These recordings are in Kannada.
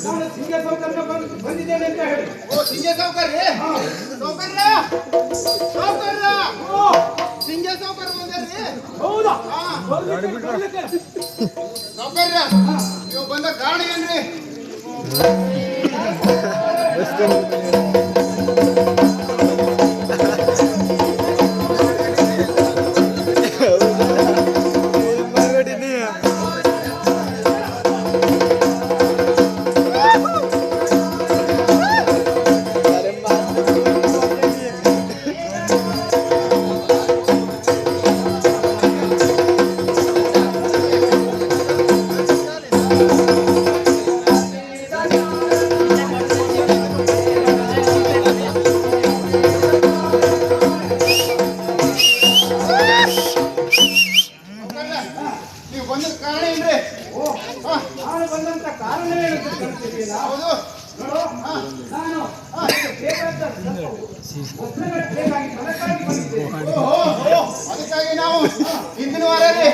ನಾನು ಸಿಂಗ ಸೌಕರ್ಯ ಬಂದಿದ್ದೇನೆ ಅಂತ ಹೇಳಿ. ಓ ಸಿಂಗ ಸೌಕರ್ಯ ಸೌಕರ್ಯ ಸೌಕರ್ಯ ಸಿಂಗ ಸೌಕರ್ಯ ಬಂದ್ರಿ. ಹೌದಾ? ಸೌಕರ್ಯ ನೀವು ಬಂದ ಕಾರಣ ಏನ್ರಿ? ಅದಕ್ಕಾಗಿ ನಾವು ಹಿಂದಿನ ವಾರದಲ್ಲಿ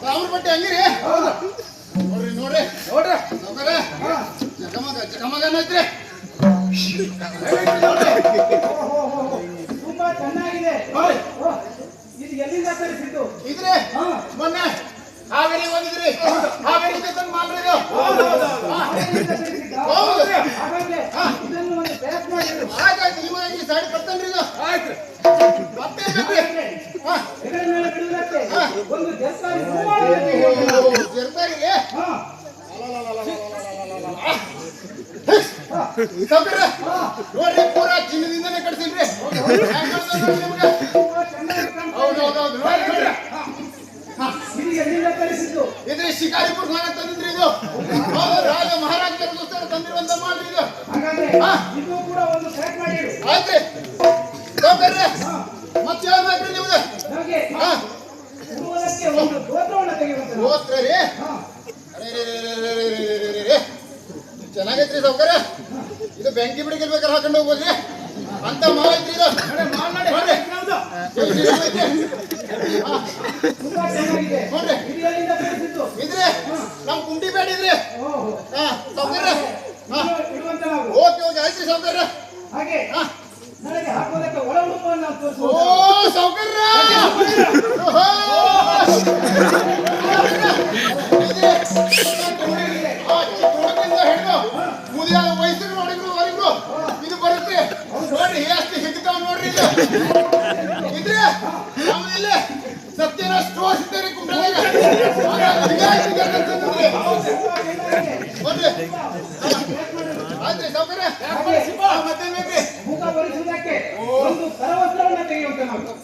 ರಾಮಪಟ್ಟಿ ಹಂಗಿರಿ ನೋಡ್ರಿ ನೋಡ್ರಿ ನೋಡ್ರಿ ಜಗಮಗನೈತ್ರಿ ತುಂಬಾ ಚೆನ್ನಾಗಿದೆ. ಇದು ಎಲ್ಲಿಂದ ತರಿಸಿದ್ದು? ಇದ್ರಿ ಮೊನ್ನೆ ಹಾವೇರಿ ಹೋಗಿದ್ರಿ. ಹಾವೇರಿ ತಂದು ಮಾಡ್ರಿ ಇದು. ಇದನ್ನು ಒಂದು ಪ್ರಯತ್ನ ಮಾಡಿದ್ರು. ಆಯ್ತಾಯ್ತು ನಿಮಗೆ ಸೈಡ್ ಕರ್ತನ್ರಿ ಇದು. ಆಯ್ತು ಮತ್ತೆ ಇದರ ಮೇಲೆ ಬಿಡುವುದಕ್ಕೆ ಒಂದು ಜರ್ಕಾರಿ ಜರ್ಕಾರಿಗೆ ನೋಡ್ರಿ ಪೂರಾ ಚಿನ್ನದಿಂದನೇ ಕಟ್ಸಿಲ್ರಿ. ಹೌದೌದೌದು ನೋಡ್ರಿ ಇದ್ರಿ ಶಿಕಾರಿಪುರ ಭಾಗ ತಂದಿದ್ರಿ ಇದು. ರಾಜ ಮಹಾರಾಜಗೋಸ್ಕರ ತಂದಿರುವಂತ ಮಾಡ್ರಿ ಇದು. ಆಯ್ತ್ರಿ ಸೌಕರ್ಯ ಮತ್ತೆ ಹೇಳ್ಬೇಕ್ರಿ ನಿಮ್ದು ಗೋತ್ರ ರೀ. ಚೆನ್ನಾಗೈತ್ರಿ ಸೌಕರ್ಯ. ಇದು ಬೆಂಕಿ ಬಿಡಿಗಿರ್ಬೇಕಾದ್ರೆ ಹಾಕೊಂಡು ಹೋಗ್ಬೋದ್ರಿ ಅಂತ ಮಾಲ್ ಐತ್ರಿ ಇದು. ನೋಡ್ರಿ ಇದ್ರಿ ನಮ್ ಕುಂಟಿ ಬೇಡಿದ್ರಿ. ಸೌಕರ್ಯ ಓಕೆ ಓಕೆ ಆಯ್ತ್ರಿ ಸೌಕರ್ಯ. ಓ ಸೌಕರ್ಯ ಮುದಿಯಾದ ವಯಸ್ಸಿನ ನೋಡಿದ್ರು ಅವರಿಗೂ ಇದು ಬರುತ್ತೆ ನೋಡ್ರಿ ಎಷ್ಟು ಹಿಗ್ತಾವ್ ನೋಡ್ರಿ ಇದು. ಇದ್ರೆ ನಮ್ಮಲ್ಲಿ ಸತ್ಯನ ಸ್ಟೋರ್ಸ್ ಇದ್ದಾರೆ ಕುಂಡಲಾಗ ಆಯ್ತ್ರಿ ಸೌಕರ್ಯ ಮತ್ತೆ ಬೇಕ್ರಿ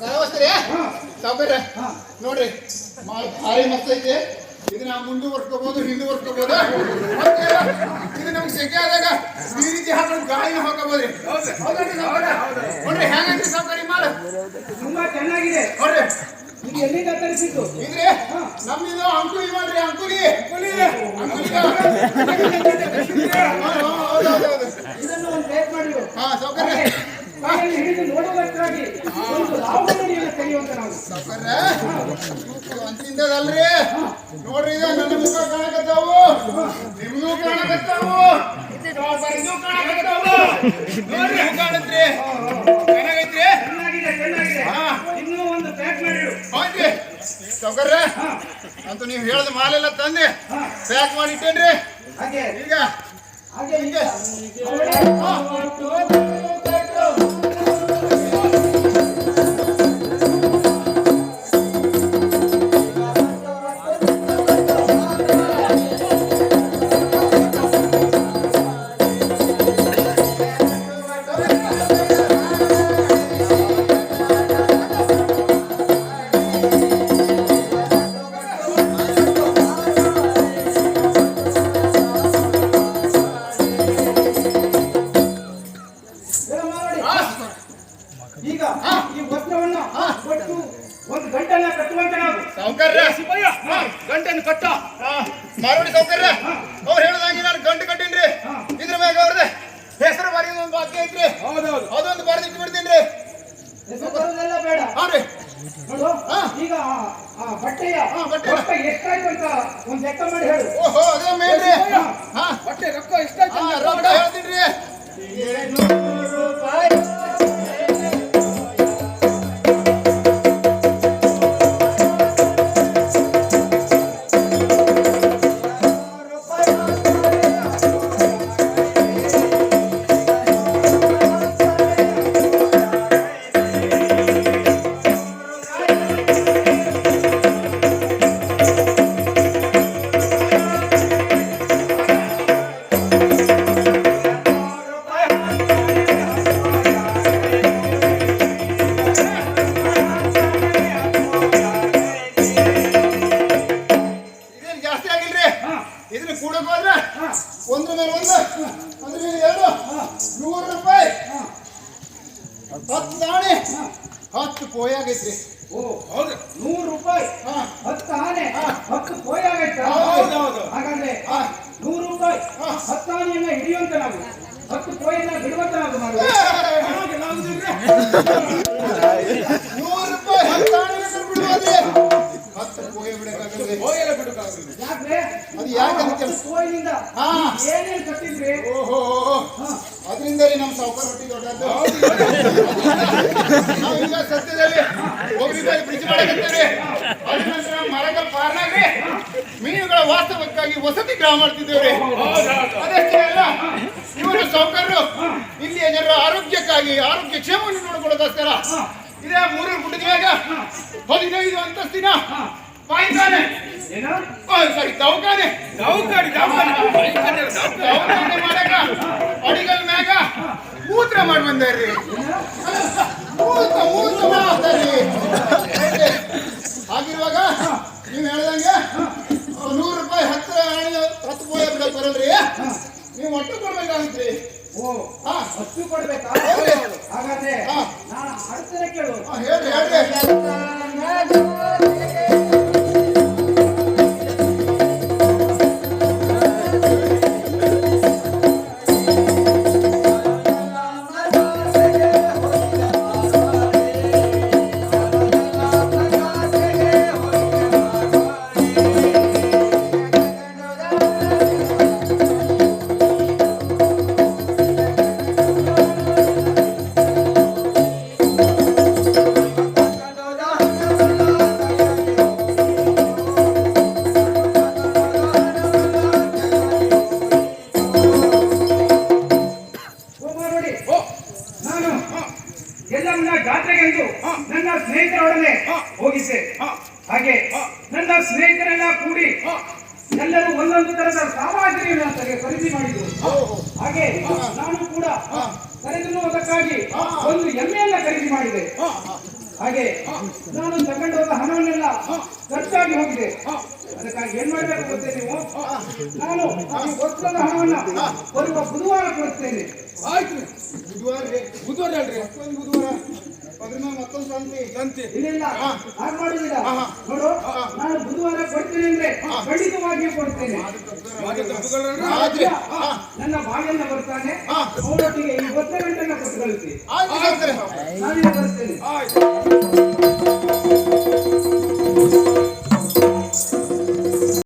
ಕರವಸ್ತ್ರಿ ಸೌಕರ್ಯ ನೋಡ್ರಿ ಭಾರಿ ಮಸ್ತ್ ಐತಿ. ಇದನ್ನ ಮುಂದುವರ್ಸ್ಕೋಬಹುದು ಹಿಂದುವರ್ಸ್ಕೋಬಹುದು ಇದು ನಮ್ಗೆ ಸೆಕೆ ಆದಾಗ ಈ ರೀತಿ ಹಾಕೊಂಡು ಗಾಳಿನ ಹಾಕಬಹುದು ನೋಡ್ರಿ ಹೆಂಗಂತ್ರಿ ಸಾವುಕಾರಿ ಮಾಡ ತುಂಬಾ ಚೆನ್ನಾಗಿದೆ ನೋಡ್ರಿ ಇದು ಎಲ್ಲಿಂದ ತರಿಸಿದ್ದು ಇದ್ರಿ ನಮ್ಮಿದು ಅಂಕುಲಿ ಮಾಡ್ರಿ ಅಂಕುಲಿ ಇದನ್ನು ಒಂದು ಪ್ಲೇಟ್ ಮಾಡಿರು ಹಾ ಸಾವುಕಾರ್ರೆ ಕಾಯಲ್ಲಿ ಹಿಡಿದು ನೋಡುವುದಕ್ಕಾಗಿ ಒಂದು ಲಾವಣಿಯನ್ನು ತೆಗೆಯುವಂತ ನಾವು ಸಾವುಕಾರ್ರೆ ಅಂತಿಂದದಲ್ರಿ ನೋಡ್ರಿ ಇದು ನನ್ನ ಮುಖ ಕಾಣಕತ್ತಾವು ನಿಮ್ಗೂ ಕಾಣಕತ್ತಾವು ಸಾವುಕಾರಿಗೂ ಕಾಣಕತ್ತಾವು ನೋಡ್ರಿ ಹೆಂಗ್ ಕಾಣತ್ರಿ ಚೆನ್ನಾಗೈತ್ರಿ ಚೆನ್ನಾಗಿದೆ ಇನ್ನೂ ಒಂದು ಪ್ಯಾಕ್ ಮಾಡಿರು ಹೌದ್ರಿ ಸಾವುಕಾರ್ರೆ ಅಂತೂ ನೀವು ಹೇಳಿದ ಮಾಲೆಲ್ಲ ತಂದೆ ಪ್ಯಾಕ್ ಮಾಡಿ ಇಟ್ಟೇನ್ರಿ ಹಾಗೆ ಈಗ ಹಾಗೆ ಹಿಂಗೆ ಈಗ ಈ ವಸ್ತ್ರವನ್ನ ಕೊಟ್ಟು ಒಂದು ಗಂಟನ್ನ ಕಟ್ಟುವಂತ ನಾವು ಸಾವುಕಾರ್ರೆ ಗಂಟೆಯನ್ನು ಕಟ್ಟ ಮಾರೋಡಿ ಸಾವುಕಾರ್ರೆ ಅವ್ರು ಹೇಳ್ದಂಗೆ ನಾನು ಗಂಟು ಕಟ್ಟೀನ್ರಿ ಇದ್ರ ಮ್ಯಾಗ ಅವ್ರದ್ದು ಹೆಸರು ಬರೆಯೋದು ಒಂದು ಬಾಕಿ ಐತ್ರಿ ಹೌದೌದು ಅದೊಂದು ಬರೆದಿಟ್ಟು ಬಿಡ್ತೀನಿ ಹೆಸರು ಬರೋದೆಲ್ಲ ಬೇಡ ಹಾ ರೀ ನೋಡು ಈಗ ಆ ಬಟ್ಟೆಯ ಬಟ್ಟೆ. ರೊಕ್ಕ ಎಷ್ಟಾಯ್ತು ಅಂತ ಒಂದು ಲೆಕ್ಕ ಮಾಡಿ ಹೇಳು ಓಹೋ ಅದೇ ಮೇಲ್ರಿ ಹಾ ಬಟ್ಟೆ ರೊಕ್ಕ ಎಷ್ಟಾಯ್ತು ಅಂತ ರೊಕ್ಕ ಹೇಳ್ತೀನಿ ಇದೇನು ಜಾಸ್ತಿ ಆಗಿಲ್ರಿ ಇದನ್ನ ಕೂಡಕ್ ಹೋದ್ರೆ ಒಂದ್ರ ಮೇಲೆ ಒಂದು ಅದ್ರ ಮೇಲೆ ಎರಡು ₹100 10 ದಾಣಿ 10 ಪೋಯ್ ಆಗೈತ್ರಿ ಓ ಹೌದು ₹100 ಹಾ 10 ಆನೆ 10 ಪೋಯ್ ಆಗೈತಾ ಹೌದೌದು ಹಾಗಾದ್ರೆ ಹಾ ₹100 10 ಆನೆಯನ್ನ ಹಿಡಿಯುವಂತ ನಾವು 10 ಪೋಯನ್ನ ಬಿಡುವಂತ ನಾವು ಮಾಡುವ ₹100 10 ದಾಣಿ ಬಿಡುವಾದ್ರೆ 10 ಪೋಯ್ ಬಿಡಕ್ಕಾಗಲ್ರಿ ಹೋಗೆಲ್ಲ ಬಿಡಕ್ಕಾಗಲ್ಲ ಯಾಕ್ರೆ ಅದು ಯಾಕಂತ ಕೆಲಸ ಪೋಯ್ನಿಂದ ಹಾ ಏನೇನ್ ಕಟ್ಟಿದ್ರಿ ಓಹೋ ಅದರಿಂದ ರೀ ನಮ್ಮ ಸಾವುಕಾರ ರೊಟ್ಟಿ ದೊಡ್ಡದ್ದು ನಾವು ಈಗ ಸದ್ಯದಲ್ಲಿ ಒಬ್ಬರಿಗೆ ಬ್ರಿಡ್ಜ್ ಮಾಡಕತ್ತೇವ್ರಿ ಅದ್ರ ನಂತರ ಮರಗಳ ಪಾರ್ನಾಗ್ರಿ ಮೀನುಗಳ ವಾಸ್ತವಕ್ಕಾಗಿ ವಸತಿ ಗ್ರಹ ಮಾಡ್ತಿದ್ದೇವ್ರಿ ಅದಷ್ಟೇ ಅಲ್ಲ ಇವರು ಸಾವುಕಾರರು ಇಲ್ಲಿಯ ಜನರ ಆರೋಗ್ಯಕ್ಕಾಗಿ ಆರೋಗ್ಯ ಕ್ಷೇಮವನ್ನು ನೋಡ್ಕೊಳ್ಳೋದಕ್ಕೋಸ್ಕರ ಇದೇ 3 ಗುಡ್ಡದ ಮ್ಯಾಗ 15 ಅಂತಸ್ತಿನ ಪಾಯ್ಖಾನೆ ಏನೋ ಸಾರಿ ದವಾಖಾನೆ ದವಾಖಾನೆ ಮಾಡಕ ಅಡಿಗಲ್ ಮ್ಯಾಗ ಮೂತ್ರ ಮಾಡಿ ಬಂದಾರ್ರಿ ಮೂತ್ರ ಮಾಡ್ತಾರ್ರಿ ಹಾಗಿರುವಾಗ ನೀವು ಹೇಳ್ದಂಗೆ ₹100 10 ಪೋಯ ಬಿಡಕ್ ಬರಲ್ರಿ ನೀವು ಒಟ್ಟು ಕೊಡ್ಬೇಕಾಗಿತ್ರಿ ಓ ಹಾ 10 ಕೊಡ್ಬೇಕಾ ಹೌದು. ಹಾಗಾದ್ರೆ ಹಾ. ನಾನು ಅಡ್ತನೆ ಕೇಳು ಹೇಳ್ರಿ ಹೋಗಿದ್ದೆ. ಹಾಗೆ ನನ್ನ ಸ್ನೇಹಿತರೆಲ್ಲ ಕೂಡಿ ಎಲ್ಲರೂ ಒಂದೊಂದು ತರದ ಸಾಮಗ್ರಿಯನ್ನು ಖರೀದಿ ಮಾಡಿದ್ರು. ಹಾಗೆ ನಾನು ಕೂಡ ಕರೆದುಕೊಳ್ಳುವುದಕ್ಕಾಗಿ ಒಂದು ಎಮ್ಮೆಯನ್ನ ಖರೀದಿ ಮಾಡಿದೆ. ಹಾಗೆ ನಾನು ತಗೊಂಡು ಹೋದ ಹಣವನ್ನೆಲ್ಲ ಖರ್ಚಾಗಿ ಹೋಗಿದೆ. ಅದಕ್ಕಾಗಿ ಏನ್ ಮಾಡ್ಬೇಕು ಗೊತ್ತೇ ನೀವು? ನಾನು ಈ ವಸ್ತ್ರದ ಹಣವನ್ನ ಬರುವ ಬುಧವಾರ ಕೊಡ್ತೇನೆ. ಆಯ್ತು ಬುಧವಾರ ರೀ. ಬುಧವಾರ ಅಲ್ರಿ ಮತ್ತೊಂದು ಬುಧವಾರ ಅದ್ರ ಮೇಲೆ ಮತ್ತೊಂದು ಸಂತಿ. ಸಂತಿ ಇಲ್ಲ ಹಾಗೆ ಮಾಡುದಿಲ್ಲ. ನೋಡು, ನಾನು ಬುಧವಾರ ಕೊಡ್ತೇನೆ ಅಂದ್ರೆ ಖಂಡಿತವಾಗಿಯೂ ಕೊಡ್ತೇನೆ. ಮಾಜಿ ತಪ್ಪುಗಳಲ್ರಿ ಆದ್ರೆ ನನ್ನ ಬಾಳೆಲ್ಲ ಬರ್ತಾನೆ, ಅವರೊಟ್ಟಿಗೆ ಈ 1 ಗಂಟೆನ ಕೊಟ್ಟು ಕಳಿಸಿ. ಆಯ್ತು ಹೇಳ್ತಾರೆ. ನಾನೇ ಬರ್ತೇನೆ. ಆಯ್ತು